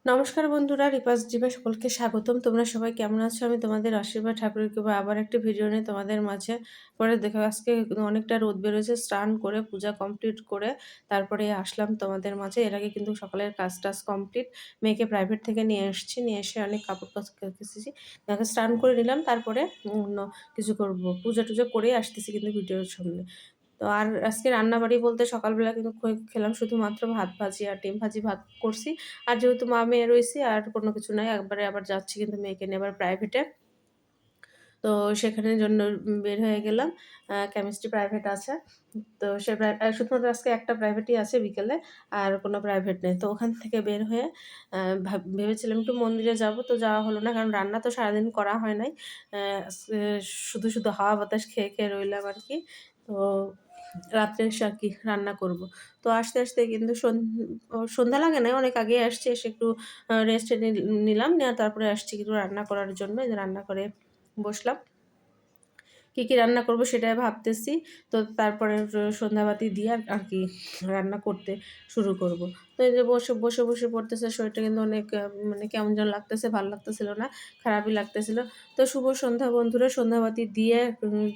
নমস্কার বন্ধুরা, রিপাস ডিপে সকলকে স্বাগতম। তোমরা সবাই কেমন আছো? আমি তোমাদের আশীর্বাদ ঠাকুরের কৃপায় আবার একটা ভিডিও নিয়ে তোমাদের মাঝে পরে দেখো। আজকে অনেকটা রোদ বেরোছে, স্নান করে পূজা কমপ্লিট করে তারপরে আসলাম তোমাদের মাঝে। এর আগে কিন্তু সকালের কাজ কমপ্লিট, মেয়েকে প্রাইভেট থেকে নিয়ে এসেছি, নিয়ে এসে অনেক কাপড় কেচেছি, তাকে স্নান করে নিলাম। তারপরে অন্য কিছু করবো, পূজা টুজা করেই আসতেছি কিন্তু ভিডিওর সামনে। তো আর আজকে রান্নাবাড়ি বলতে সকালবেলা কিন্তু খেলাম শুধুমাত্র ভাত ভাজি আর ডিম ভাজি। ভাত করছি, আর যেহেতু মা মেয়ে রয়েছি আর কোনো কিছু নাই। একবারে আবার যাচ্ছি কিন্তু মেয়েকে নিয়ে আবার প্রাইভেটে। তো সেখানের জন্য বের হয়ে গেলাম। কেমিস্ট্রি প্রাইভেট আছে। তো সে শুধুমাত্র আজকে একটা প্রাইভেটই আছে বিকেলে, আর কোনো প্রাইভেট নেই। তো ওখান থেকে বের হয়ে ভেবেছিলাম একটু মন্দিরে যাব, তো যাওয়া হলো না, কারণ রান্না তো সারাদিন করা হয় নাই। আজকে শুধু হাওয়া বাতাস খেয়ে রইলাম আরকি। তো রাত্রে এসে আর কি রান্না করব। তো আসতে কিন্তু সন্ধ্যা লাগে নাই, অনেক আগেই আসছি। এসে একটু রেস্ট নিলাম, নেওয়া তারপরে আসছি কিন্তু রান্না করার জন্য। এই যে রান্না করে বসলাম। কি রান্না করব সেটাই ভাবতেছি। তো তারপরে সন্ধ্যাবাতি দিয়ে আর কি রান্না করতে শুরু করব। তো এই যে বসে পড়তেছে, শরীরটা কিন্তু অনেক মানে কেমন যেন লাগতেছে, ভালো লাগতেছিল না, খারাপই লাগতেছিল। তো শুভ সন্ধ্যা বন্ধুরা, সন্ধ্যাবাতি দিয়ে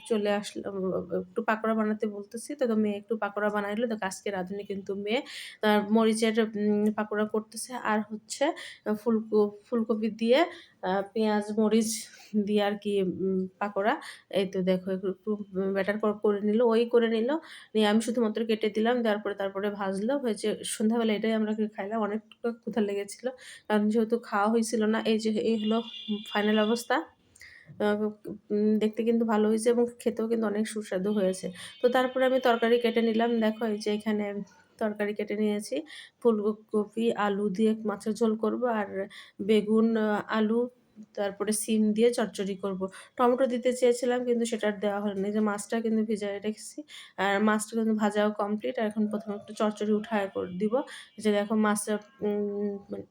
চলে আসলাম। একটু পাকোড়া বানাতে বলতেছি, তো মেয়ে একটু পাকোড়া বানাইলো। তো আজকে রাঁধুনি কিন্তু মেয়ে মরিচের পাকোড়া করতেছে, আর হচ্ছে ফুলকপি দিয়ে পেঁয়াজ মরিচ দিয়ে আর কি পাকোড়া। এই তো দেখো একটু ব্যাটার করে নিল, ওই করে নিল, নিয়ে আমি শুধুমাত্র কেটে দিলাম। দেওয়ার পরে তারপরে ভাজলো হয়েছে। সন্ধ্যাবেলা এটাই আমরা খাইলাম। অনেকটা ক্ষুধা লেগেছিল, কারণ যেহেতু খাওয়া হয়েছিল না। এই হলো ফাইনাল অবস্থা। আ দেখতে কিন্তু ভালো হয়েছে এবং খেতেও কিন্তু অনেক সুস্বাদু হয়েছে। তো তারপরে আমি তরকারি কেটে নিলাম। দেখো এই যে এখানে তরকারি কেটে নিয়েছি। ফুলকপি, আলু দিয়ে মাছের ঝোল করব, আর বেগুন, আলু, তারপরে সিম দিয়ে চচ্চড়ি করব। টমেটো দিতে চেয়েছিলাম কিন্তু সেটা আর দেওয়া হয়নি। যে মাছটা কিন্তু ভিজায়ে রেখেছি। আর মাছটা কিন্তু ভাজাও কমপ্লিট। আর এখন ১ম একটু চচ্চড়ি উঠায় দিব। যে দেখো মাছটা মানে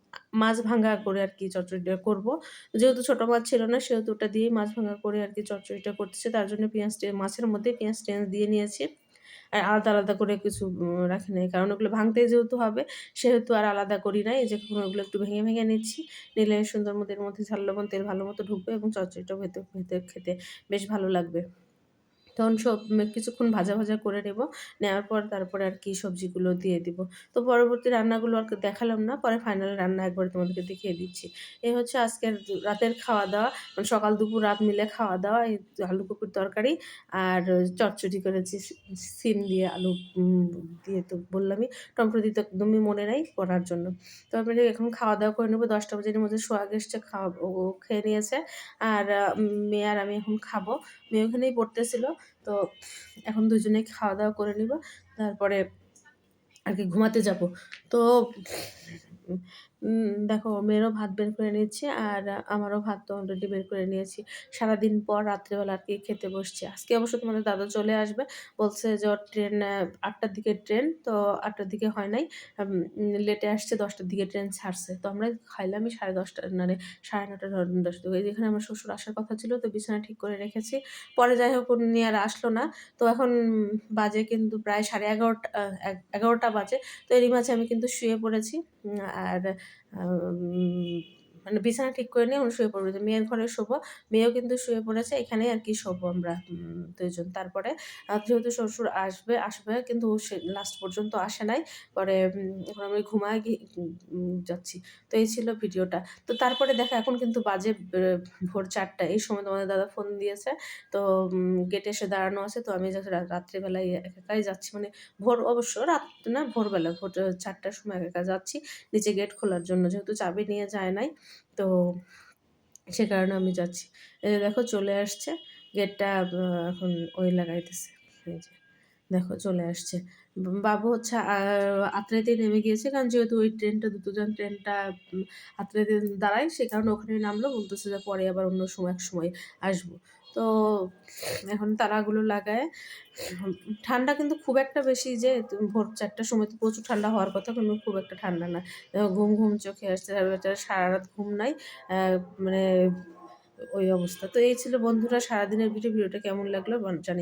মাছ ভাঙ্গা করে আরকি চচ্চড়িটা করব। যেহেতু ছোট মাছ ছিল না, সেহেতু ওটা দিয়েই মাছ ভাঙা করে আরকি চচ্চড়িটা করতেছি। তার জন্য মাছের মধ্যেই পেঁয়াজ টেয়াজ দিয়ে নিয়েছি। আর আলাদা করে কিছু রাখি নাই। কারণ ওগুলো ভাঙতে যেহেতু হবে, সেহেতু আর আলাদা করি নাই। এই যে এখন ওগুলো একটু ভেঙে নিচ্ছি। নিলে সুন্দর মতো এর মধ্যে ঝাল লবণ তেল ভালো মতো ঢুকবে এবং চচ্চড়িটাও ভেতর খেতে বেশ ভালো লাগবে। তখন সব কিছুক্ষণ ভাজা করে নেব। নেওয়ার পর তারপরে আরকি সবজিগুলো দিয়ে দিব। তো পরবর্তী রান্নাগুলো আর দেখালাম না। পরে ফাইনাল রান্না একবারে তোমাদেরকে দেখিয়ে দিচ্ছি। এই হচ্ছে আজকের রাতের খাওয়া-দাওয়া। মানে সকাল, দুপুর, রাত মিলে খাওয়া-দাওয়া। এই আলু কপির তরকারি আর চচ্চড়ি করেছি সিম দিয়ে আলু দিয়ে, তো বললামই। টমেটো দিতে একদমই মনে নাই করার জন্য। তারপরে এখন খাওয়া-দাওয়া করে নেব। ১০টা বাজে, এর মধ্যে সোহাগ এসছে, ও খেয়ে নিয়েছে। আর মেয়ে আর আমি এখন খাবো। মেয়ে ওখানেই পড়তেছিল। তো এখন দুজনেই খাওয়া-দাওয়া করে নিব। তারপরে আরকি ঘুমাতে যাবো। তো দেখো মেয়েরও ভাত বের করে নিচ্ছি, আর আমারও ভাত তো অলরেডি বের করে নিয়েছি। সারাদিন পর রাত্রেবেলা আরকি খেতে বসছি। আজকে অবশ্য তোমাদের দাদা চলে আসবে। বলছে যে ওর ট্রেন ৮টার দিকে ট্রেন, তো ৮টার দিকে হয় নাই। আম লেটে আসছে, ১০টার দিকে ট্রেন ছাড়ছে। তো আমরা খাইলামই 10:30 মানে 9:30 10 দিকে। যেখানে আমার শ্বশুর আসার কথা ছিল, তো বিছানা ঠিক করে রেখেছি। পরে যাই হোক উনি আর আসলো না। তো এখন বাজে কিন্তু প্রায় 11:30 11টা বাজে। তো এরই মাঝে আমি কিন্তু শুয়ে পড়েছি। আর মানে বিছানা ঠিক করে নিয়ে শুয়ে পড়ব। যে মেয়ের ঘরে শোবো। মেয়েও কিন্তু শুয়ে পড়েছে। এখানেই আরকি শোবো আমরা ২ জন। তারপরে যেহেতু শ্বশুর আসবে কিন্তু সে লাস্ট পর্যন্ত আসে নাই। পরে এখন আমি ঘুমায় যাচ্ছি। তো এই ছিল ভিডিওটা। তো তারপরে দেখো এখন কিন্তু বাজে ভোর ৪টা। এই সময় তোমাদের দাদা ফোন দিয়েছে। তো গেটে এসে দাঁড়ানো আছে। তো আমি যখন রাত্রিবেলায় একাই যাচ্ছি, মানে ভোর অবশ্য রাত না, ভোরবেলা ৪টার সময় একা যাচ্ছি নিচে গেট খোলার জন্য। যেহেতু চাবি নিয়ে যায় নাই। তো সে কারণে আমি যাচ্ছি। এই যে দেখো চলে আসছে। গেটটা এখন ওই লাগাইতেছে। এই যে দেখো চলে আসছে। বাবু হচ্ছে আত্রাইতেই নেমে গিয়েছে। কারণ যেহেতু ওই ট্রেনটা দ্রুতগামী ট্রেনটা আত্রাইতে দাঁড়ায়, সে কারণে ওখানেই নামলো। বলতেছে যে পরে আবার অন্য সময় আসবো। তো এখন তালাগুলো লাগায়। ঠান্ডা কিন্তু খুব একটা বেশি যে ভোর ৪টার সময় তো প্রচুর ঠান্ডা হওয়ার কথা, কিন্তু খুব একটা ঠান্ডা না। দেখো ঘুম চোখে আসছে। আর বেচারা সারারাত ঘুম নাই। মানে ওই অবস্থা। তো এই ছিল বন্ধুরা সারাদিনের ভিডিওটা কেমন লাগলো জানিও।